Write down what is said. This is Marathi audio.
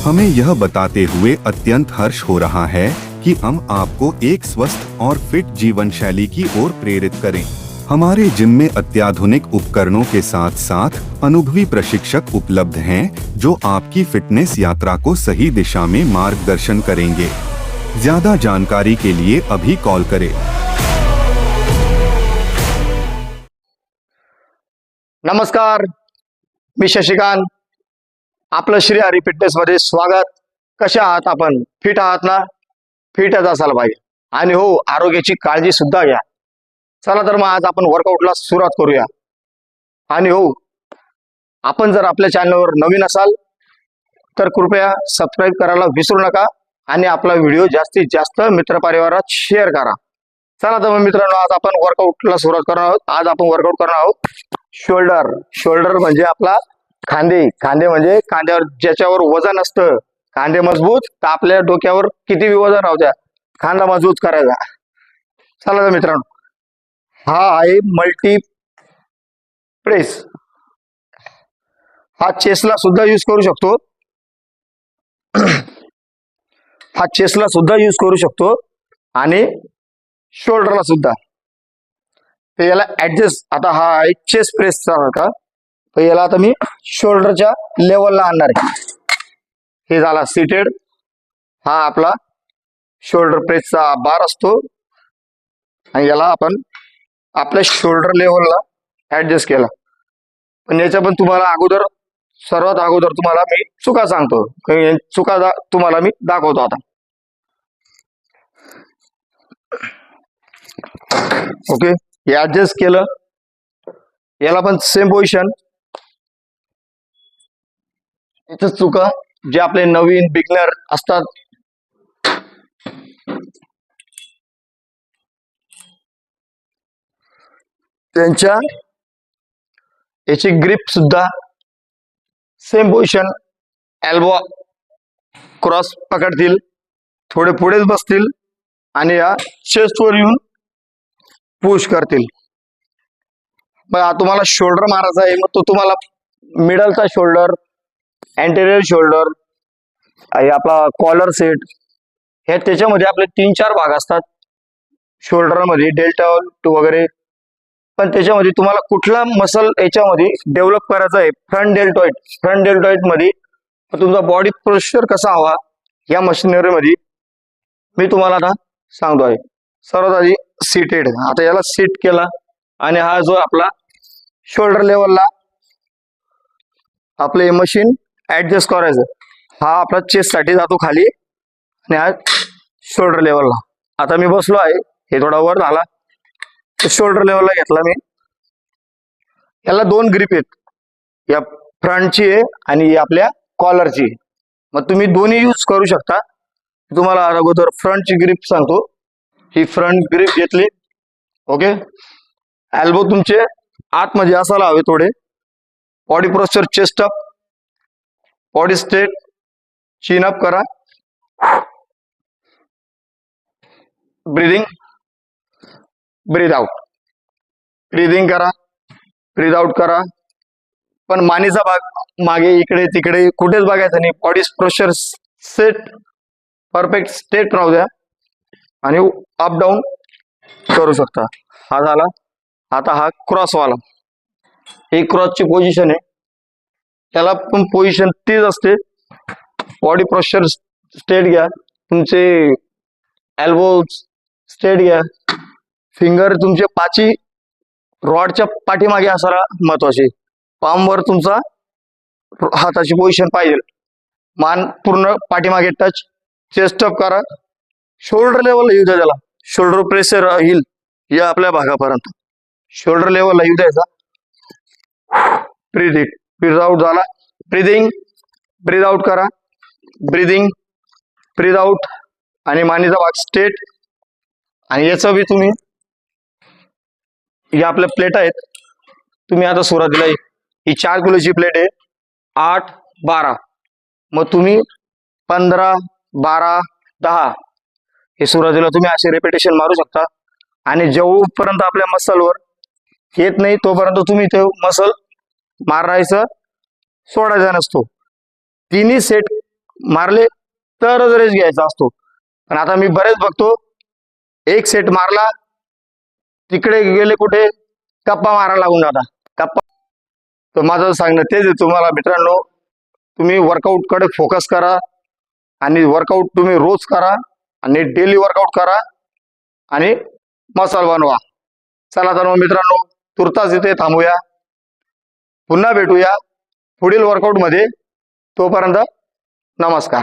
हमें यह बताते हुए अत्यंत हर्ष हो रहा है कि हम आपको एक स्वस्थ और फिट जीवन शैली की ओर प्रेरित करें। हमारे जिम में अत्याधुनिक उपकरणों के साथ साथ अनुभवी प्रशिक्षक उपलब्ध हैं जो आपकी फिटनेस यात्रा को सही दिशा में मार्गदर्शन करेंगे। ज्यादा जानकारी के लिए अभी कॉल करें। नमस्कार, मी शशिकांत, आपलं श्री हरी फिटनेस मध्ये स्वागत। कशा आहात आपण? फिट आहात ना? फिटच असायला पाहिजे आणि हो, आरोग्याची काळजी सुद्धा घ्या। चला तर मग आज आपण वर्कआउटला सुरुवात करूया। आणि हो, आपण जर आपल्या चॅनलवर नवीन असाल तर कृपया सबस्क्राईब करायला विसरू नका आणि आपला व्हिडिओ जास्तीत जास्त मित्रपरिवारात शेअर करा। चला तर मग मित्रांनो, आज आपण वर्कआउटला सुरुवात करणार आहोत। आज आपण वर्कआउट करणार आहोत शोल्डर म्हणजे आपला खांदे म्हणजे खांद्यावर ज्याच्यावर वजन असतं। खांदे मजबूत तर आपल्या डोक्यावर किती वजन राहू द्या, खांदा मजबूत करायचा। चला तर मित्रांनो, हा आहे मल्टी प्रेस। हा चेस्टला सुद्धा यूज करू शकतो, हा चेस्टला सुद्धा यूज करू शकतो आणि शोल्डरला सुद्धा। तर याला ऍडजस्ट, आता हा आहे चेस्ट प्रेसचा का, तर याला आता मी शोल्डरच्या लेवलला आणणार आहे। हे झाला सीटेड, हा आपला शोल्डर प्रेसचा बार असतो आणि याला आपण आपल्या शोल्डर लेवलला ऍडजस्ट केला। पण याच्या पण तुम्हाला सर्वात अगोदर तुम्हाला मी चुका सांगतो, तुम्हाला मी दाखवतो आता। ओके, हे ऍडजस्ट केलं, याला पण सेम पोझिशन। इथं चुका जे आपले नवीन बिगनर असतात त्यांच्या याची ग्रिप सुद्धा सेम पोझिशन, एल्बो क्रॉस पकडतील, थोडे पुढेच बसतील आणि या चेस्टवर येऊन पुश करतील। मग तुम्हाला शोल्डर मारायचा आहे, मग तो तुम्हाला मिडलचा शोल्डर, अँटेरियर शोल्डर, आपला कॉलर सेट, हे त्याच्यामध्ये आपले 3-4 भाग असतात शोल्डर मध्ये, डेल्टॉइड वगैरे। पण त्याच्यामध्ये तुम्हाला कुठला मसल याच्यामध्ये डेव्हलप करायचा आहे, फ्रंट डेल्टॉइड मध्ये तुमचा बॉडी पोश्चर कसा हवा या मशिनरी मध्ये मी तुम्हाला आता सांगतो आहे। सर्वात आधी सीटेड, आता याला सीट केला आणि हा जो आपला शोल्डर लेवलला आपले मशीन ऍडजस्ट करायचं, हा आपला चेस्ट साठी जातो खाली आणि हा शोल्डर लेवलला। आता मी बसलो आहे, हे थोडा वर झाला, शोल्डर लेवलला घेतला मी। याला 2 ग्रिप आहेत, या फ्रंटची आहे आणि आपल्या कॉलरची। मग तुम्ही दोन्ही यूज करू शकता। तुम्हाला अगोदर फ्रंटची ग्रिप सांगतो। ही फ्रंट ग्रिप घेतली, ओके। एल्बो तुमचे आतमध्ये असायला हवे थोडे। Body posture chest up, body straight, चिन अप करा, ब्रीदिंग, ब्रीद आउट, ब्रीदिंग करा, ब्रीद आउट करा। पण मानेचा भाग मागे इकडे तिकडे कुठेच बघायचं नाही। Body posture set, perfect straight राहू द्या आणि अप डाऊन करू शकता। हा झाला। आता हा क्रॉस वाला, ही क्रॉसची पोझिशन आहे, त्याला पण पोझिशन तीच असते। बॉडी पोस्चर स्ट्रेट घ्या, तुमचे एल्बो स्ट्रेट घ्या, फिंगर तुमचे पाची रॉडच्या पाठीमागे असायला महत्वाची। पामवर तुमचा हाताची पोझिशन पाहिजे, मान पूर्ण पाठीमागे टच, चेस्ट अप करा, शोल्डर लेवलला येऊ द्या, त्याला शोल्डर प्रेशर येईल या आपल्या भागापर्यंत, शोल्डर लेवलला येऊ द्यायचा। ब्रीद इन, ब्रीद आउट झाला, ब्रीदिंग, ब्रीद आउट करा, ब्रीदिंग, ब्रीद आउट आणि मानेचा भाग स्ट्रेट। आणि याचं बी तुम्ही, या आपल्या प्लेट आहेत, तुम्ही आता सुरुवातीला ही 4 किलोची प्लेट आहे, 8, 12, मग तुम्ही 15, 12, 10 हे सुरुवातीला तुम्ही असे रिपिटेशन मारू शकता। आणि जेव्हापर्यंत आपल्या मसलवर येत नाही तोपर्यंत तुम्ही ते मसल मारायचं सोडायचा नसतो। 3 सेट मारले तरच रेस्ट घ्यायचा असतो. पण आता मी बरेच बघतो, एक सेट मारला तिकडे गेले कुठे गप्पा मारायला लागून जाता गप्पा. तर माझं सांगणं तेच आहे तुम्हाला मित्रांनो, तुम्ही वर्कआउट कडे फोकस करा आणि वर्कआउट तुम्ही रोज करा आणि डेली वर्कआउट करा आणि मसल बनवा. चला तर मग मित्रांनो, तुर्तास इथे थांबूया. पुन्हा भेटूया पुढील वर्कआउट मध्ये. तोपर्यंत नमस्कार.